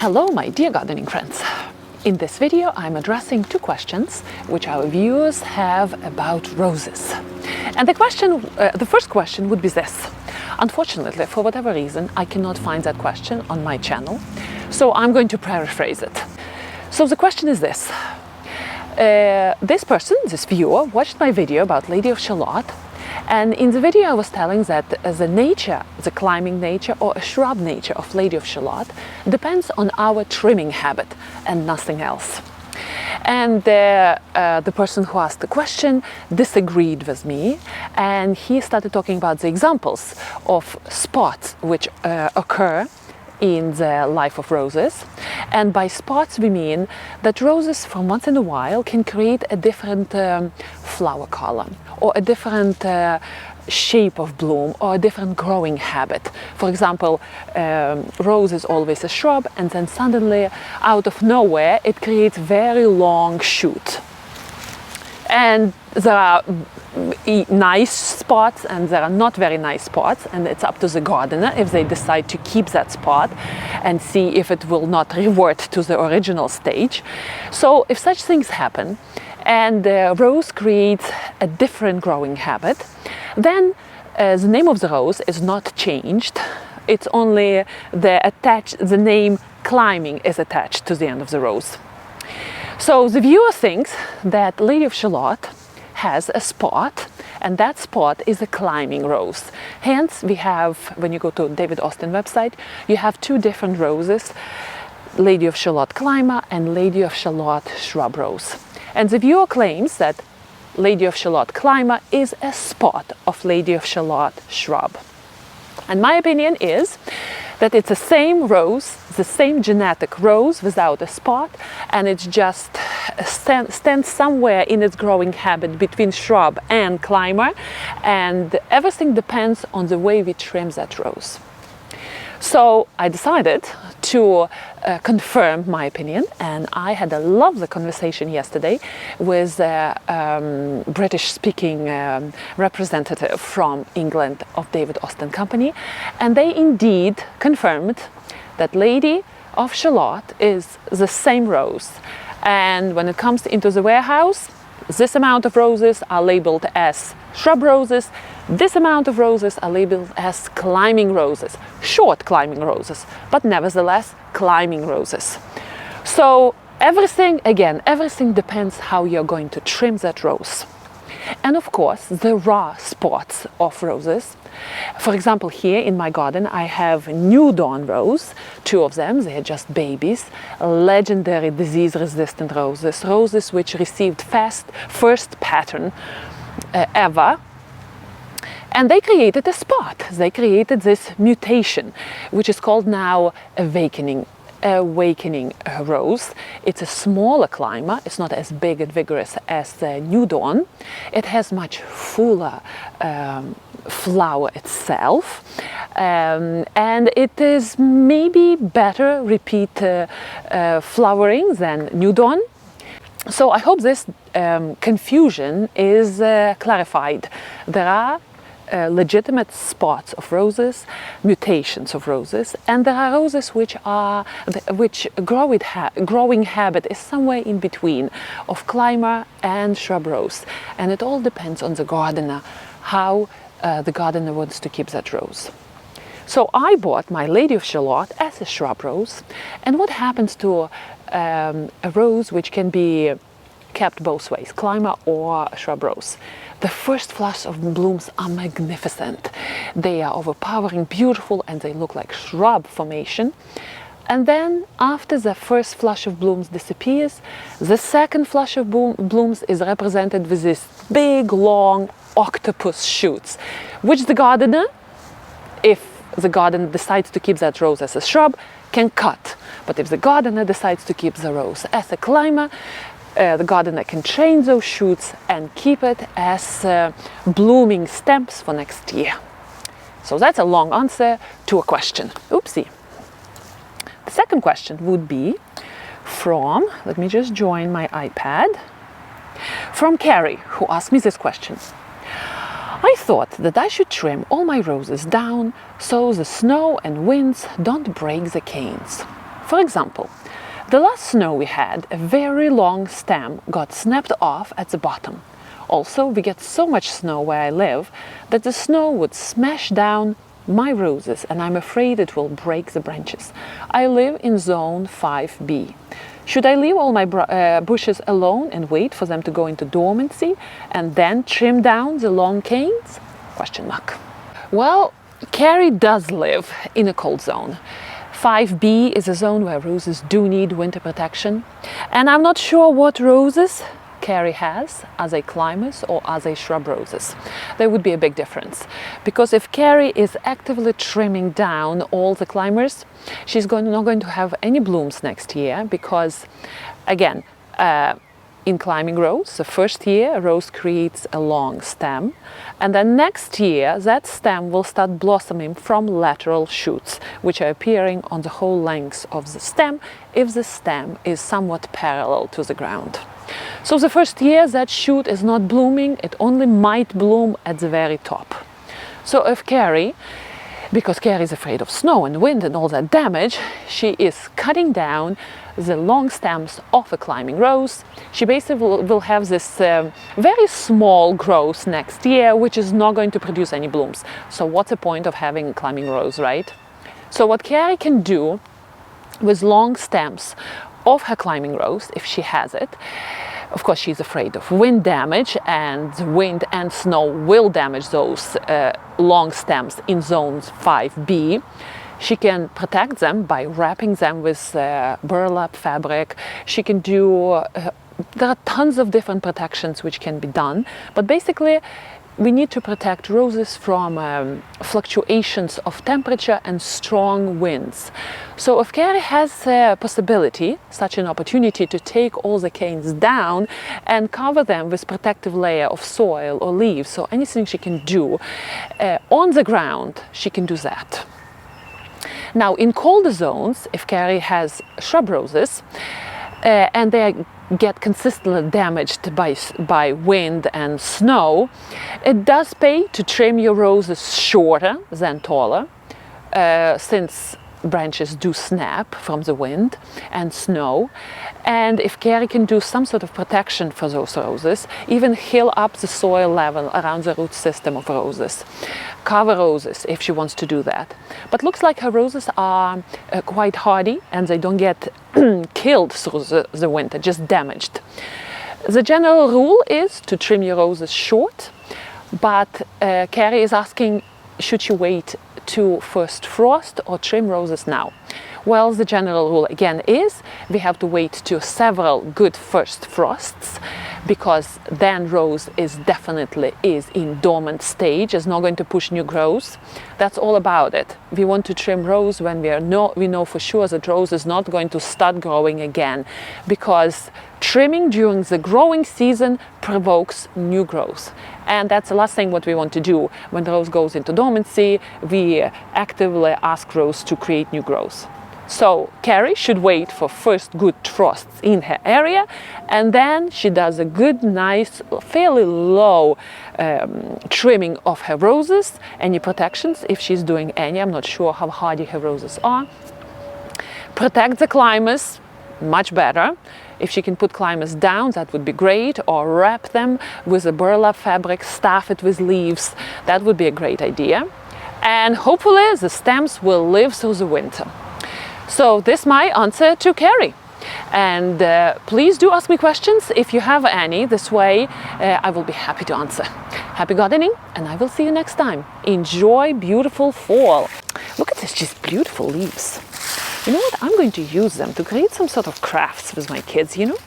Hello my dear gardening friends! In this video I'm addressing two questions which our viewers have about roses. And the first question would be this. Unfortunately, for whatever reason, I cannot find that question on my channel, so I'm going to paraphrase it. So the question is this. This viewer, watched my video about Lady of Shalott, and in the video I was telling that the climbing nature or a shrub nature of Lady of Shalott depends on our trimming habit and nothing else. And the person who asked the question disagreed with me, and he started talking about the examples of spots which occur in the life of roses. And by spots we mean that roses from once in a while can create a different flower color or a different shape of bloom or a different growing habit. For example, rose is always a shrub, and then suddenly out of nowhere it creates very long shoot. And there are nice spots and there are not very nice spots, and it's up to the gardener if they decide to keep that spot and see if it will not revert to the original stage. So if such things happen and the rose creates a different growing habit, then the name of the rose is not changed. It's only the name climbing is attached to the end of the rose. So the viewer thinks that Lady of Shalott has a spot, and that spot is a climbing rose. Hence, we have, when you go to David Austin website, you have two different roses, Lady of Shalott climber and Lady of Shalott shrub rose. And the viewer claims that Lady of Shalott climber is a spot of Lady of Shalott shrub. And my opinion is that it's the same rose, the same genetic rose without a spot, and it just stands somewhere in its growing habit between shrub and climber, and everything depends on the way we trim that rose. So I decided to confirm my opinion, and I had a lovely conversation yesterday with a British-speaking representative from England of David Austin Company, and they indeed confirmed that Lady of Shalott is the same rose. And when it comes into the warehouse, this amount of roses are labeled as shrub roses, this amount of roses are labeled as climbing roses, short climbing roses, but nevertheless climbing roses. So everything depends how you're going to trim that rose. And of course, there are spots of roses. For example, here in my garden I have New Dawn rose, two of them, they are just babies, legendary disease-resistant roses, roses which received first pattern ever. And they created a spot, they created this mutation, which is called now awakening rose. It's a smaller climber, it's not as big and vigorous as the New Dawn. It has much fuller flower itself, and it is maybe better repeat flowering than New Dawn. So I hope this confusion is clarified. There are legitimate spots of roses, mutations of roses, and there are roses which growing habit is somewhere in between of climber and shrub rose, and it all depends on the gardener, how the gardener wants to keep that rose. So I bought my Lady of Shalott as a shrub rose, and what happens to a rose which can be kept both ways, climber or shrub rose? The first flush of blooms are magnificent. They are overpowering, beautiful, and they look like shrub formation. And then after the first flush of blooms disappears, the second flush of blooms is represented with these big, long octopus shoots, which the gardener, if the gardener decides to keep that rose as a shrub, can cut. But if the gardener decides to keep the rose as a climber, the gardener can train those shoots and keep it as blooming stems for next year. So that's a long answer to a question. Oopsie. The second question would be from, let me just join my iPad, from Carrie, who asked me this question. I thought that I should trim all my roses down so the snow and winds don't break the canes. For example, the last snow we had, a very long stem got snapped off at the bottom. Also, we get so much snow where I live that the snow would smash down my roses, and I'm afraid it will break the branches. I live in zone 5B. Should I leave all my bushes alone and wait for them to go into dormancy and then trim down the long canes? Question mark. Well, Carrie does live in a cold zone. 5B is a zone where roses do need winter protection, and I'm not sure what roses Carrie has as a climbers or as a shrub roses. There would be a big difference, because if Carrie is actively trimming down all the climbers, she's not going to have any blooms next year, because again, in climbing rose, the first year a rose creates a long stem, and then next year that stem will start blossoming from lateral shoots, which are appearing on the whole length of the stem if the stem is somewhat parallel to the ground. So the first year that shoot is not blooming, it only might bloom at the very top. So if Carrie, because Carrie is afraid of snow and wind and all that damage, she is cutting down the long stems of a climbing rose, she basically will have this very small growth next year, which is not going to produce any blooms. So what's the point of having a climbing rose, right? So what Carrie can do with long stems of her climbing rose, if she has it, of course she's afraid of wind damage, and wind and snow will damage those long stems in zones 5B. She can protect them by wrapping them with burlap fabric. She can do, there are tons of different protections which can be done, but basically we need to protect roses from fluctuations of temperature and strong winds. So if Carrie has a possibility, such an opportunity, to take all the canes down and cover them with protective layer of soil or leaves, or anything she can do on the ground, she can do that. Now, in colder zones, if Carrie has shrub roses and they get consistently damaged by wind and snow, it does pay to trim your roses shorter than taller, since branches do snap from the wind and snow. And if Carrie can do some sort of protection for those roses, even hill up the soil level around the root system of roses, cover roses if she wants to do that. But looks like her roses are quite hardy and they don't get killed through the winter, just damaged. The general rule is to trim your roses short, but Carrie is asking, should she wait to first frost or trim roses now? Well, the general rule again is we have to wait to several good first frosts, because then rose is definitely in dormant stage, is not going to push new growth. That's all about it. We want to trim rose when we know for sure that rose is not going to start growing again, because trimming during the growing season provokes new growth. And that's the last thing what we want to do. When the rose goes into dormancy, we actively ask rose to create new growth. So Carrie should wait for first good frosts in her area, and then she does a good, nice, fairly low trimming of her roses, any protections, if she's doing any. I'm not sure how hardy her roses are. Protect the climbers, much better. If she can put climbers down, that would be great, or wrap them with a burlap fabric, stuff it with leaves. That would be a great idea. And hopefully the stems will live through the winter. So this is my answer to Carrie. And please do ask me questions if you have any. This way I will be happy to answer. Happy gardening, and I will see you next time. Enjoy beautiful fall. Look at this, just beautiful leaves. You know what? I'm going to use them to create some sort of crafts with my kids, you know?